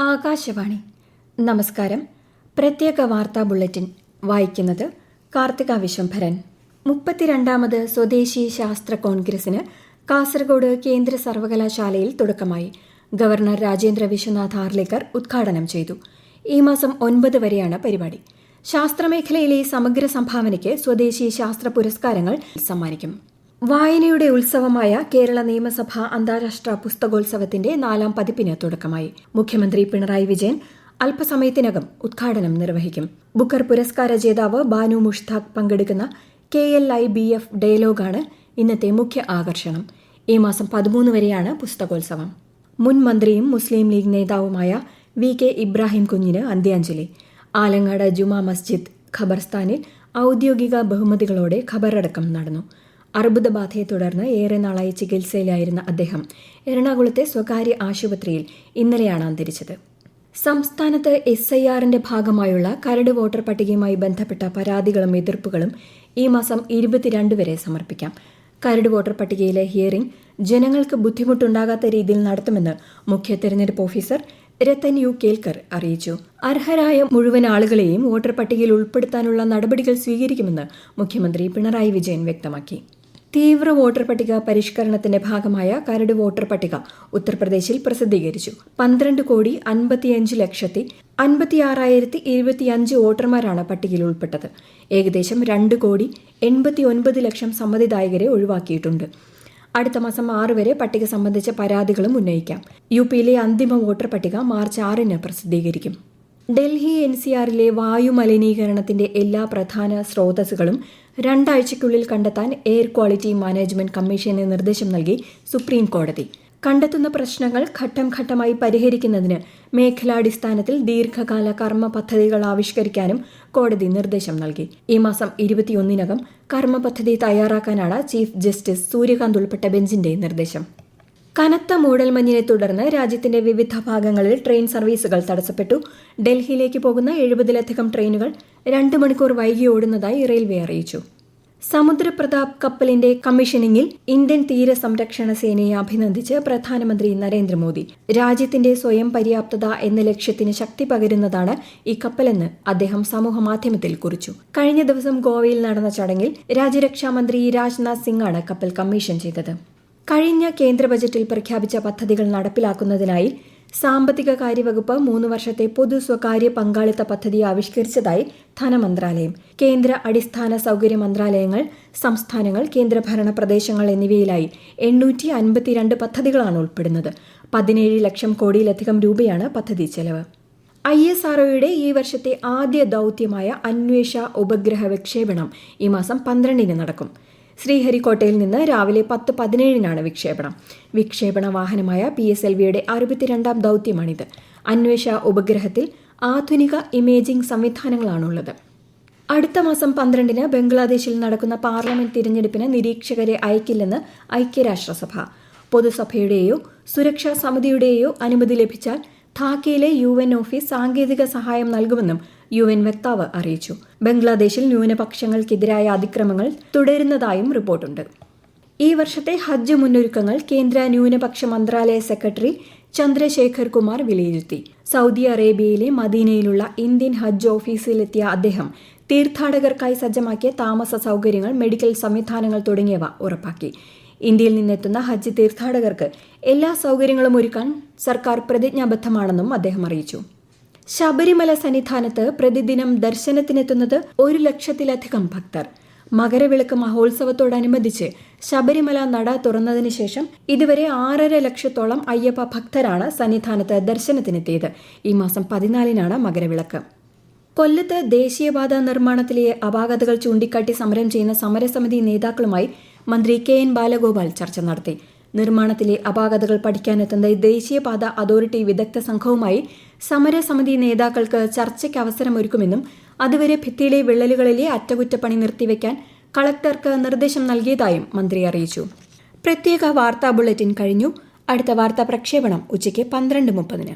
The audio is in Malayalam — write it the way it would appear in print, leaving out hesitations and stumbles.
ആകാശവാണി. നമസ്കാരം. പ്രത്യേക വാർത്താ ബുള്ളറ്റിൻ വായിക്കുന്നത് കാർത്തിക വിശ്വംഭരൻ. 32ാമത് സ്വദേശി ശാസ്ത്ര കോൺഗ്രസിന് കാസർഗോഡ് കേന്ദ്ര സർവകലാശാലയിൽ തുടക്കമായി. ഗവർണർ രാജേന്ദ്ര വിശ്വനാഥ് ആർലേക്കർ ഉദ്ഘാടനം ചെയ്തു. ഈ മാസം 9 വരെയാണ് പരിപാടി. ശാസ്ത്രമേഖലയിലെ സമഗ്ര സംഭാവനയ്ക്ക് സ്വദേശി ശാസ്ത്ര പുരസ്കാരങ്ങൾ സമ്മാനിക്കും. വായനയുടെ ഉത്സവമായ കേരള നിയമസഭ അന്താരാഷ്ട്ര പുസ്തകോത്സവത്തിന്റെ 4ാം പതിപ്പിന് തുടക്കമായി. മുഖ്യമന്ത്രി പിണറായി വിജയൻ അല്പസമയത്തിനകം ഉദ്ഘാടനം നിർവഹിക്കും. ബുക്കർ പുരസ്കാര ജേതാവ് ബാനു മുഷ്താഖ് പങ്കെടുക്കുന്ന KLIBF ഡയലോഗാണ് ഇന്നത്തെ മുഖ്യ ആകർഷണം. ഈ മാസം 13 വരെയാണ് പുസ്തകോത്സവം. മുൻ മന്ത്രിയും മുസ്ലിം ലീഗ് നേതാവുമായ VK ഇബ്രാഹിം കുഞ്ഞിന് അന്ത്യാഞ്ജലി. ആലങ്ങാട് ജുമാ മസ്ജിദ് ഖബർസ്ഥാനിൽ ഔദ്യോഗിക ബഹുമതികളോടെ ഖബറടക്കം നടന്നു. അർബുദബാധയെ തുടർന്ന് ഏറെ നാളായി ചികിത്സയിലായിരുന്ന അദ്ദേഹം എറണാകുളത്തെ സ്വകാര്യ ആശുപത്രിയിൽ ഇന്നലെയാണ് അന്തരിച്ചത്. സംസ്ഥാനത്ത് SIRന്റെ ഭാഗമായുള്ള കരട് വോട്ടർ പട്ടികയുമായി ബന്ധപ്പെട്ട പരാതികളും എതിർപ്പുകളും ഈ മാസം 22 വരെ സമർപ്പിക്കാം. കരട് വോട്ടർ പട്ടികയിലെ ഹിയറിംഗ് ജനങ്ങൾക്ക് ബുദ്ധിമുട്ടുണ്ടാകാത്ത രീതിയിൽ നടത്തുമെന്ന് മുഖ്യ തെരഞ്ഞെടുപ്പ് ഓഫീസർ രത്തൻ യു കേൽക്കർ അറിയിച്ചു. അർഹരായ മുഴുവൻ ആളുകളെയും വോട്ടർ പട്ടികയിൽ ഉൾപ്പെടുത്താനുള്ള നടപടികൾ സ്വീകരിക്കുമെന്ന് മുഖ്യമന്ത്രി പിണറായി വിജയൻ വ്യക്തമാക്കി. തീവ്ര വോട്ടർ പട്ടിക പരിഷ്കരണത്തിന്റെ ഭാഗമായ കരട് വോട്ടർ പട്ടിക ഉത്തർപ്രദേശിൽ പ്രസിദ്ധീകരിച്ചു. 12,55,56,025 വോട്ടർമാരാണ് പട്ടികയിൽ ഉൾപ്പെട്ടത്. ഏകദേശം 2,89,00,000 സമ്മതിദായകരെ ഒഴിവാക്കിയിട്ടുണ്ട്. അടുത്ത മാസം 6 വരെ പട്ടിക സംബന്ധിച്ച പരാതികളും ഉന്നയിക്കാം. UPയിലെ അന്തിമ വോട്ടർ പട്ടിക മാർച്ച് 6-ന് പ്രസിദ്ധീകരിക്കും. ഡൽഹി NCRലെ വായു മലിനീകരണത്തിന്റെ എല്ലാ പ്രധാന സ്രോതസ്സുകളും 2 ആഴ്ചയ്ക്കുള്ളിൽ കണ്ടെത്താൻ എയർ ക്വാളിറ്റി മാനേജ്മെന്റ് കമ്മീഷന് നിർദ്ദേശം നൽകി സുപ്രീം കോടതി. കണ്ടെത്തുന്ന പ്രശ്നങ്ങൾ ഘട്ടം ഘട്ടമായി പരിഹരിക്കുന്നതിന് മേഖലാടിസ്ഥാനത്തിൽ ദീർഘകാല കർമ്മ പദ്ധതികൾ ആവിഷ്കരിക്കാനും കോടതി നിർദ്ദേശം നൽകി. ഈ മാസം 21-നകം കർമ്മ പദ്ധതി തയ്യാറാക്കാനാണ് ചീഫ് ജസ്റ്റിസ് സൂര്യകാന്ത് ഉൾപ്പെട്ട ബെഞ്ചിന്റെ നിർദ്ദേശം. കനത്ത മൂടൽമഞ്ഞിനെ തുടർന്ന് രാജ്യത്തിന്റെ വിവിധ ഭാഗങ്ങളിൽ ട്രെയിൻ സർവീസുകൾ തടസ്സപ്പെട്ടു. ഡൽഹിയിലേക്ക് പോകുന്ന 70-ലധികം ട്രെയിനുകൾ 2 മണിക്കൂർ വൈകി ഓടുന്നതായി റെയിൽവേ അറിയിച്ചു. സമുദ്രപ്രതാപ് കപ്പലിന്റെ കമ്മീഷനിംഗിൽ ഇന്ത്യൻ തീരസംരക്ഷണ സേനയെ അഭിനന്ദിച്ച് പ്രധാനമന്ത്രി നരേന്ദ്രമോദി. രാജ്യത്തിന്റെ സ്വയം പര്യാപ്തത എന്ന ലക്ഷ്യത്തിന് ശക്തി പകരുന്നതാണ് ഈ കപ്പലെന്ന് അദ്ദേഹം സമൂഹമാധ്യമത്തിൽ കുറിച്ചു. കഴിഞ്ഞ ദിവസം ഗോവയിൽ നടന്ന ചടങ്ങിൽ രാജ്യരക്ഷാമന്ത്രി രാജ്നാഥ് സിംഗാണ് കപ്പൽ കമ്മീഷൻ ചെയ്തത്. കഴിഞ്ഞ കേന്ദ്ര ബജറ്റിൽ പ്രഖ്യാപിച്ച പദ്ധതികൾ നടപ്പിലാക്കുന്നതിനായി സാമ്പത്തിക കാര്യവകുപ്പ് 3 വർഷത്തെ പൊതു സ്വകാര്യ പങ്കാളിത്ത പദ്ധതി ആവിഷ്കരിച്ചതായി ധനമന്ത്രാലയം. കേന്ദ്ര അടിസ്ഥാന സൗകര്യ മന്ത്രാലയങ്ങൾ, സംസ്ഥാനങ്ങൾ, കേന്ദ്രഭരണ പ്രദേശങ്ങൾ എന്നിവയിലായി 852 പദ്ധതികളാണ് ഉൾപ്പെടുന്നത്. 17 ലക്ഷം കോടിയിലധികം രൂപയാണ് പദ്ധതി ചെലവ്. ISROയുടെ ഈ വർഷത്തെ ആദ്യ ദൌത്യമായ അന്വേഷ ഉപഗ്രഹ വിക്ഷേപണം ഈ മാസം 12-ന് നടക്കും. ശ്രീഹരിക്കോട്ടയിൽ നിന്ന് രാവിലെ 10:17-നാണ് വിക്ഷേപണം. വിക്ഷേപണ വാഹനമായ PSLVയുടെ 62ാം ദൌത്യമാണിത്. അന്വേഷ ഉപഗ്രഹത്തിൽ ആധുനിക ഇമേജിംഗ് സംവിധാനങ്ങളാണുള്ളത്. അടുത്ത മാസം 12-ന് ബംഗ്ലാദേശിൽ നടക്കുന്ന പാർലമെന്റ് തിരഞ്ഞെടുപ്പിന് നിരീക്ഷകരെ അയക്കില്ലെന്ന് ഐക്യരാഷ്ട്രസഭ. പൊതുസഭയുടെയോ സുരക്ഷാ സമിതിയുടെയോ അനുമതി ലഭിച്ചാൽ ധാക്കയിലെ UN ഓഫീസ് സാങ്കേതിക സഹായം നൽകുമെന്നും UN വക്താവ് അറിയിച്ചു. ബംഗ്ലാദേശിൽ ന്യൂനപക്ഷങ്ങൾക്കെതിരായ അതിക്രമങ്ങൾ തുടരുന്നതായും റിപ്പോർട്ടുണ്ട്. ഈ വർഷത്തെ ഹജ്ജ് മുന്നൊരുക്കങ്ങൾ കേന്ദ്ര ന്യൂനപക്ഷ മന്ത്രാലയ സെക്രട്ടറി ചന്ദ്രശേഖർ കുമാർ വിലയിരുത്തി. സൗദി അറേബ്യയിലെ മദീനയിലുള്ള ഇന്ത്യൻ ഹജ്ജ് ഓഫീസിലെത്തിയ അദ്ദേഹം തീർത്ഥാടകർക്കായി സജ്ജമാക്കിയ താമസ സൗകര്യങ്ങൾ, മെഡിക്കൽ സംവിധാനങ്ങൾ തുടങ്ങിയവ ഉറപ്പാക്കി. ഇന്ത്യയിൽ നിന്നെത്തുന്ന ഹജ്ജ് തീർത്ഥാടകർക്ക് എല്ലാ സൗകര്യങ്ങളും ഒരുക്കാൻ സർക്കാർ പ്രതിജ്ഞാബദ്ധമാണെന്നും അദ്ദേഹം അറിയിച്ചു. ശബരിമല സന്നിധാനത്ത് പ്രതിദിനം ദർശനത്തിനെത്തുന്നത് 1 ലക്ഷത്തിലധികം ഭക്തർ. മകരവിളക്ക് മഹോത്സവത്തോടനുബന്ധിച്ച് ശബരിമല നട തുറന്നതിന് ശേഷം ഇതുവരെ 6.5 ലക്ഷത്തോളം അയ്യപ്പ ഭക്തരാണ് സന്നിധാനത്ത് ദർശനത്തിനെത്തിയത്. ഈ മാസം 14-നാണ് മകരവിളക്ക്. കൊല്ലത്ത് ദേശീയപാത നിർമ്മാണത്തിലെ അപാകതകൾ ചൂണ്ടിക്കാട്ടി സമരം ചെയ്യുന്ന സമരസമിതി നേതാക്കളുമായി മന്ത്രി KN ബാലഗോപാൽ ചർച്ച നടത്തി. നിർമ്മാണത്തിലെ അപാകതകൾ പഠിക്കാനെത്തുന്ന ദേശീയപാത അതോറിറ്റി വിദഗ്ധ സംഘവുമായി സമരസമിതി നേതാക്കൾക്ക് ചർച്ചയ്ക്ക് അവസരമൊരുക്കുമെന്നും അതുവരെ ഭിത്തിയിലെ വിള്ളലുകളിലെ അറ്റകുറ്റപ്പണി നിർത്തിവെക്കാൻ കളക്ടർക്ക് നിർദ്ദേശം നൽകിയതായും മന്ത്രി അറിയിച്ചു. പ്രത്യേക വാർത്താ ബുള്ളറ്റിൻ കഴിഞ്ഞു. അടുത്ത വാർത്താ പ്രക്ഷേപണം ഉച്ചയ്ക്ക് 12:30-ന്.